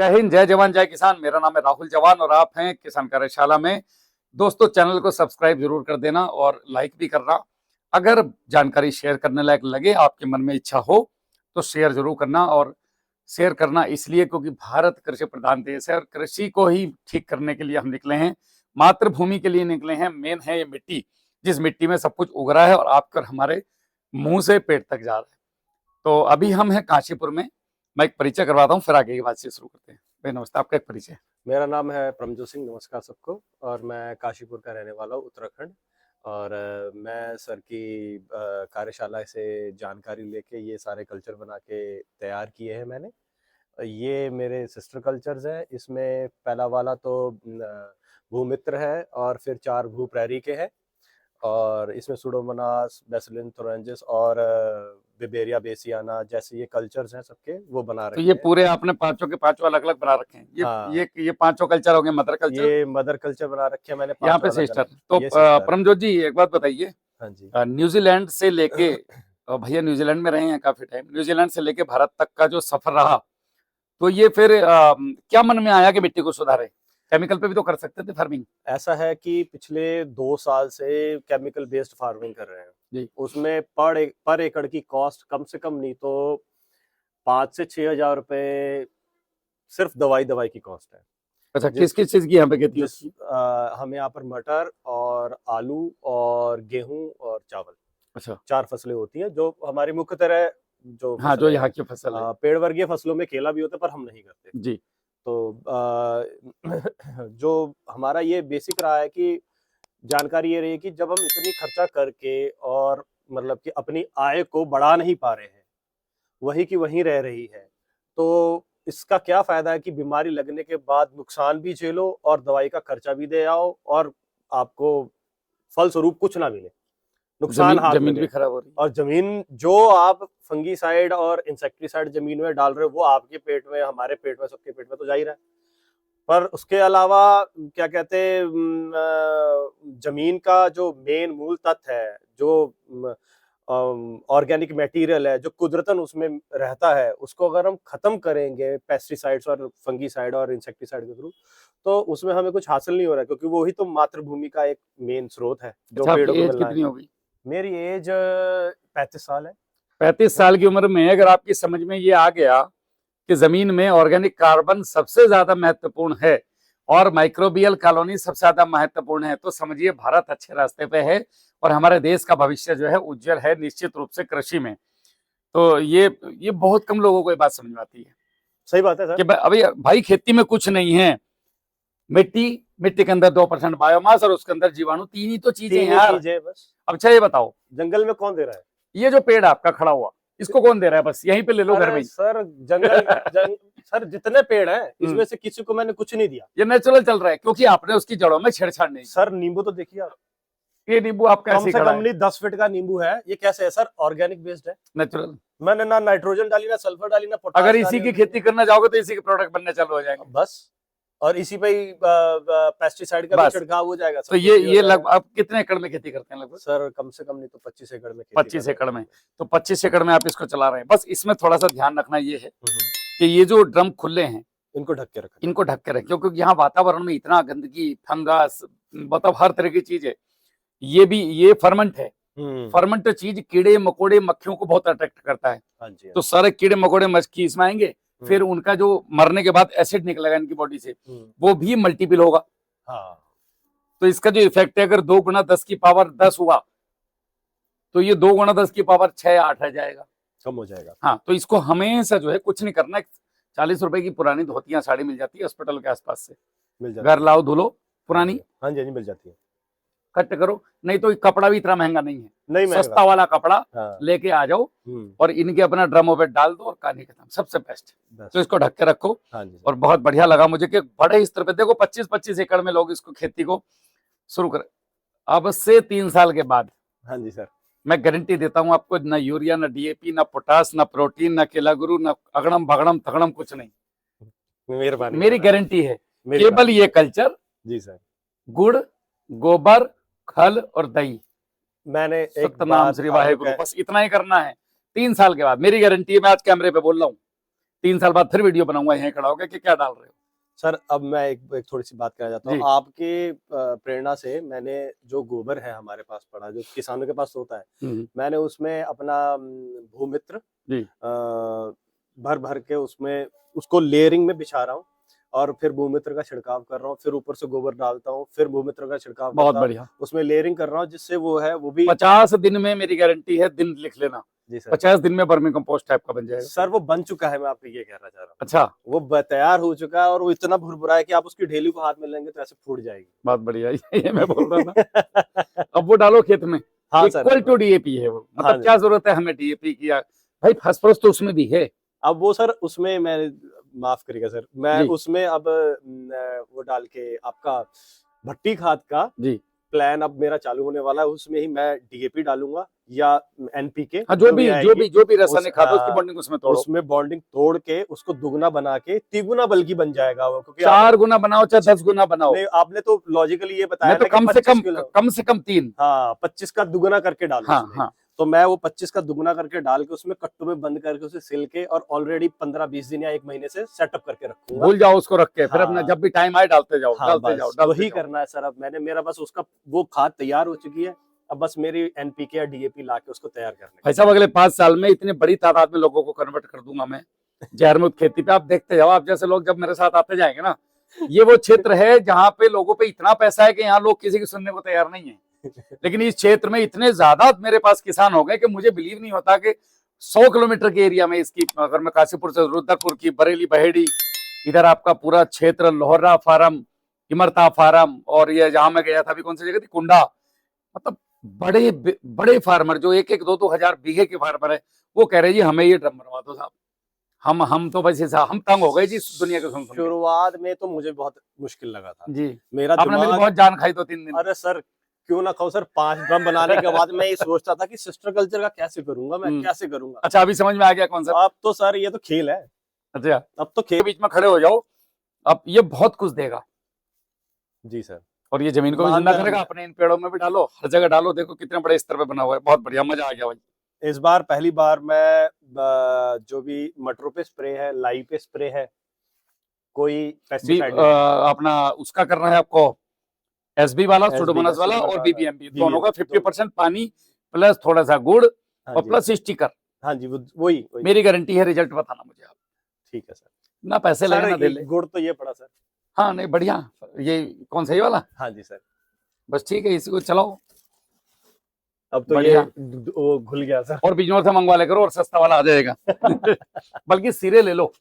जय हिंद, जय जवान, जय किसान। मेरा नाम है राहुल जवान और आप हैं किसान कार्यशाला में। दोस्तों, चैनल को सब्सक्राइब जरूर कर देना और लाइक भी करना। अगर जानकारी शेयर करने लायक लगे, आपके मन में इच्छा हो तो शेयर जरूर करना। और शेयर करना इसलिए क्योंकि भारत कृषि प्रधान देश है और कृषि को ही ठीक करने के लिए हम निकले हैं, मातृभूमि के लिए निकले हैं। मेन है ये मिट्टी, जिस मिट्टी में सब कुछ उग रहा है और आपकर हमारे मुंह से पेट तक जा रहा है। तो अभी हम हैं काशीपुर में। मैं एक परिचय करवाता हूँ, फिर आगे की बातचीत शुरू करते हैं। भाई नमस्ते, आपका एक परिचय। मेरा नाम है परमजोत सिंह। नमस्कार सबको। और मैं काशीपुर का रहने वाला हूँ, उत्तराखंड। और मैं सर की कार्यशाला से जानकारी लेके ये सारे कल्चर बना के तैयार किए हैं मैंने। ये मेरे सिस्टर कल्चर्स हैं। इसमें पहला वाला तो भूमित्र है और फिर 4 भू प्रैरी के हैं। और इसमें सुडोमोनास, बेसिलिन थोरेंजिस और बिबेरिया बेसियाना जैसे ये कल्चर्स हैं सबके, वो बना रखे तो ये पूरे आपने पांचों के पांचों अलग अलग बना रखे हैं। हाँ। ये पांचों कल्चर हो गए। मदर कल्चर, ये मदर कल्चर बना रखे हैं मैंने। यहाँ पे सिस्टर। तो परमजोत जी एक बात बताइए। हाँ जी। न्यूजीलैंड से लेके भैया न्यूजीलैंड में रहे हैं काफी टाइम। न्यूजीलैंड से लेके भारत तक का जो सफर रहा, तो ये फिर क्या मन में आया कि मिट्टी को सुधारे? केमिकल पे भी तो कर सकते थे फार्मिंग। ऐसा है कि पिछले 2 साल से केमिकल बेस्ड फार्मिंग कर रहे हैं जी। उसमें पर एकड़ की कॉस्ट कम से कम नहीं तो 5 से 6 हजार रुपए सिर्फ दवाई की कॉस्ट है। अच्छा, किस किस चीज की यहाँ पे खेती होती है? हमें यहाँ पर मटर और आलू और गेहूं और चावल, अच्छा, 4 फसलें होती हैं जो हमारी मुख्य तरह जो हाँ, जो यहाँ की फसल है। पेड़ वर्गीय फसलों में केला भी होता है, पर हम नहीं करते जी। तो जो हमारा ये बेसिक रहा है कि जानकारी ये रही है कि जब हम इतनी खर्चा करके और मतलब कि अपनी आय को बढ़ा नहीं पा रहे हैं, वही की वहीं रह रही है, तो इसका क्या फायदा है कि बीमारी लगने के बाद नुकसान भी झेलो और दवाई का खर्चा भी दे आओ और आपको फल स्वरूप कुछ ना मिले, नुकसान हाथ जमीन लगे। भी खराब हो रही है। और जमीन जो आप फंगीसाइड और इंसेक्टिसाइड जमीन में डाल रहे हो, वो आपके पेट में, हमारे पेट में, सबके पेट में तो जा ही रहा है। पर उसके अलावा क्या कहते हैं, जमीन का जो मेन मूल तत्व है, जो ऑर्गेनिक मटेरियल है, जो कुदरतन उसमें रहता है, उसको अगर हम खत्म करेंगे पेस्टिसाइड्स और फंगीसाइड और इंसेक्टिसाइड के थ्रू, तो उसमें हमें कुछ हासिल नहीं हो रहा है, क्योंकि वही तो मातृभूमि का एक मेन स्रोत है जो अच्छा, पेड़ों आपकी को एज मिलना कितनी है। होगी? मेरी एज 35 साल है। 35 साल की उम्र में अगर आपकी समझ में ये आ गया कि जमीन में ऑर्गेनिक कार्बन सबसे ज्यादा महत्वपूर्ण है और माइक्रोबियल कॉलोनी सबसे ज्यादा महत्वपूर्ण है, तो समझिए भारत अच्छे रास्ते पे है और हमारे देश का भविष्य जो है उज्जवल है निश्चित रूप से कृषि में। तो ये बहुत कम लोगों को ये बात समझ में आती है। सही बात है सर। कि अभी भाई खेती में कुछ नहीं है, मिट्टी के अंदर 2% बायोमास और उसके अंदर जीवाणु, 3 ही तो चीजें यार। बस। अब अच्छा ये बताओ, जंगल में कौन दे रहा है? ये जो पेड़ आपका खड़ा हुआ, इसको कौन दे रहा है? बस यहीं पे ले लो घर में। सर सर जितने पेड़ हैं, इसमें से किसी को मैंने कुछ नहीं दिया। ये नेचुरल चल रहा है क्योंकि आपने उसकी जड़ों में छेड़छाड़ नहीं। सर नींबू तो देखिए आप, ये नींबू आपका कम से कम नहीं 10 फीट का नींबू है। ये कैसे है सर? ऑर्गेनिक बेस्ड है, नेचुरल। मैंने ना नाइट्रोजन डाली, ना सल्फर डाली, ना पोटाश। अगर इसी की खेती करना चाहोगे तो इसी के प्रोडक्ट बनने चालू हो जाएंगे बस। और इसी पे ही पेस्टिसाइड का भी छिड़काव हो जाएगा। तो ये लगभग आप कितने एकड़ में खेती करते हैं? लगभग सर कम से कम नहीं तो 25 एकड़ में। 25 एकड़ में। तो 25 एकड़ में आप इसको चला रहे हैं। बस इसमें थोड़ा सा ध्यान रखना ये है कि ये जो ड्रम खुले हैं, इनको ढक के रखें। इनको ढक के रखें, क्योंकि यहाँ वातावरण में इतना गंदगी, फंगस, मतलब हर तरह की चीज है। ये फर्मेंट है। फर्मेंट चीज कीड़े मकोड़े मक्खियों को बहुत अट्रैक्ट करता है। तो सारे कीड़े मकोड़े मक्खी इसमें आएंगे, फिर उनका जो मरने के बाद एसिड निकलेगा इनकी बॉडी से, वो भी मल्टीपल होगा। तो इसका जो इफेक्ट है, अगर 2 गुना 10 की पावर 10 हुआ तो ये 2 गुना 10 की पावर 6-8 रह जाएगा, कम हो जाएगा। हाँ, तो इसको हमेशा जो है कुछ नहीं करना। 40 रुपए की पुरानी धोतियां साड़ी मिल जाती है हॉस्पिटल के आसपास से, मिल जाती है। घर लाओ, धुलो पुरानी। हाँ जी, मिल जाती है। कट करो, नहीं तो कपड़ा भी इतना महंगा नहीं है, नहीं सस्ता वाला कपड़ा लेके आ जाओ और इनके अपना ड्रमों पे डाल दो और कहानी खत्म। सबसे बेस्ट। तो इसको ढक के रखो। और बहुत बढ़िया लगा मुझे कि बड़े स्तर पे देखो 25-25 एकड़ में लोग इसको खेती को शुरू करें। अब से 3 साल के बाद, हाँ जी सर, मैं गारंटी देता हूँ आपको, ना यूरिया, ना डीएपी, ना पोटास, ना प्रोटीन, ना केला गुरु, ना अगड़म भगड़म थगड़म, कुछ नहीं। मेहरबानी, मेरी गारंटी है। केवल ये कल्चर, जी सर, गुड़, गोबर, खल और दही। मैंने सतनाम श्री वाहेगुरु, बस इतना ही करना है। 3 साल के बाद मेरी गारंटी है, मैं आज कैमरे पे बोल रहा हूँ, 3 साल बाद फिर वीडियो बनाऊंगा यहीं खड़ा होकर कि क्या डाल रहे हो। सर अब मैं एक थोड़ी सी बात करना चाहता हूँ। आपके प्रेरणा से मैंने जो गोबर है हमारे पास पड़ा, जो किसानों के पास होता है, मैंने उसमें अपना भूमित्र भर भर के उसमें उसको लेयरिंग में बिछा रहा हूँ और फिर भूमित्र का छिड़काव कर रहा हूँ, फिर ऊपर से गोबर डालता हूँ, फिर भूमित्र का छिड़काव बहुत बढ़िया, उसमें लेयरिंग कर रहा हूँ, जिससे वो है वो भी 50 दिन में, मेरी गारंटी है, दिन लिख लेना जी सर, 50 दिन में वर्मी कंपोस्ट टाइप का बन जाएगा। सर वो बन चुका है, मैं आपको ये कहना चाह रहा हूँ। अच्छा, वो तैयार हो चुका है और वो इतना भुरभुरा है कि आप उसकी ढेली को हाथ में लेंगे तो ऐसे फूट जाएगी। बहुत बढ़िया, ये मैं बोल रहा था। अब वो डालो खेत में, हाँ इक्वल टू डीएपी है वो, मतलब क्या जरूरत है हमें डीएपी की, भाई फास्फोरस तो उसमें भी है। अब वो सर उसमें मैं, माफ करिएगा सर, मैं उसमें अब वो डाल के आपका भट्टी खाद का जी प्लान अब मेरा चालू होने वाला है, उसमें ही मैं डीएपी डालूंगा या एनपीके, जो भी रासायनिक खाद उसकी बॉन्डिंग उसमें तोड़ो, उसमें बॉन्डिंग तोड़ के उसको दुगना बना के तिगुना बल्कि बन जाएगा वो, क्योंकि 4 गुना बनाओ चाहे 10 गुना बनाओ। आपने तो लॉजिकली ये बताया तो कम से कम 3, हाँ 25 का दुगना करके डालो। हाँ। तो मैं वो 25 का दुगना करके डाल के उसमें कट्टों में बंद करके उसे सिल के और ऑलरेडी 15-20 दिन या 1 महीने से सेटअप करके रखूंगा। भूल जाओ उसको रख के, फिर अपना जब भी टाइम आए डालते जाओ। वही करना है सर। अब मेरा बस उसका वो खाद तैयार हो चुकी है, अब बस मेरी एनपीके या डीएपी लाके उसको तैयार करना है। भाई साहब अगले 5 साल में इतनी बड़ी तादाद में लोगों को कन्वर्ट कर दूंगा मैं जहरमुक्त खेती पे। आप देखते जाओ, आप जैसे लोग जब मेरे साथ आते जाएंगे ना, ये वो क्षेत्र है जहाँ पे लोगों पे इतना पैसा है कि यहाँ लोग किसी की सुनने को तैयार नहीं है। लेकिन इस क्षेत्र में इतने ज्यादा मेरे पास किसान हो गए कि मुझे बिलीव नहीं होता कि 100 किलोमीटर के एरिया में इसकी, अगर मैं काशीपुर से रुद्रपुर की, बरेली, बहेड़ी, इधर आपका पूरा क्षेत्र, लोहरा फार्म, इमरता फार्म, और ये जहां मैं गया था अभी, कौन सी जगह थी, कुंडा, मतलब बड़े बड़े फार्मर जो 1-1, 2-2 हजार बीघे के फार्मर है, वो कह रहे जी हमें ये ड्रम बनवा दो साहब। हम तो बस हम तंग हो गए जी दुनिया के सुन। शुरुआत में तो मुझे बहुत मुश्किल लगा था जी, मेरा आपने मेरी बहुत जान खाई 2-3 दिन। अरे सर क्यों ना खाओ सर, 5 ड्रम बनाने के बाद मैं ये सोचता था कि सिस्टर कल्चर का कैसे करूंगा मैं, कैसे करूंगा। अच्छा, अभी समझ में आ गया कॉन्सेप्ट। अब तो सर ये तो खेल है। अच्छा, अब तो खेल बीच में खड़े हो जाओ, अब ये बहुत कुछ देगा। जी सर, और ये जमीन को भी जिंदा करेगा। अपने इन पेड़ों में भी डालो, हर जगह डालो, देखो कितने बड़े स्तर पे बना हुआ है। बहुत बढ़िया, मजा आ गया भाई। इस बार पहली बार मैं जो भी मटरों पे स्प्रे है, लाई पे स्प्रे है, कोई पेस्टिसाइड अपना उसका करना है आपको, एसबी वाला, सुडोमोनास वाला और बीबीएमबी, दोनों का 50% पानी प्लस थोड़ा सा गुड़ और प्लस स्टिकर। हाँ जी, वही मेरी गारंटी है, रिजल्ट बताना मुझे आप। ठीक है सर, ना पैसे लगे ना दे ले। गुड़ तो ये पड़ा सर। हाँ नहीं, बढ़िया। ये कौन सा, ये वाला? हाँ जी सर, बस ठीक है, इसको चलाओ। अब तो ये वो घुल गया सर। और बिजनौर से मंगवा ले करो और सस्ता वाला आ जाएगा। बल्कि सीरे ले लो,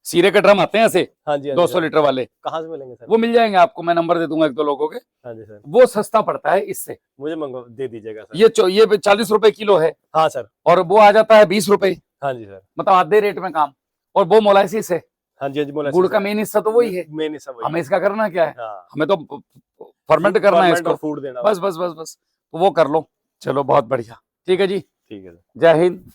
सीरे के ड्रम आते हैं ऐसे। हाँ जी, 200 लीटर वाले। कहाँ से मिलेंगे सर? वो मिल जाएंगे आपको, मैं नंबर दे दूंगा 1-2 लोगों के। हाँ जी सर, वो सस्ता पड़ता है इससे। मुझे दे दीजिएगा सर। ये 40 रुपए किलो है। हाँ सर। और वो आ जाता है 20 रुपए। हाँ जी सर, मतलब आधे रेट में काम। और वो मोलाइसिस है। हाँ जी, गुड़ का मेन हिस्सा तो वही है। मेन हिस्सा वही। हमें इसका करना क्या है? हाँ। हमें तो फर्मेंट करना है इसको, फूड देना। बस। तो वो कर लो। चलो बहुत बढ़िया, ठीक है जी, ठीक है। जय हिंद।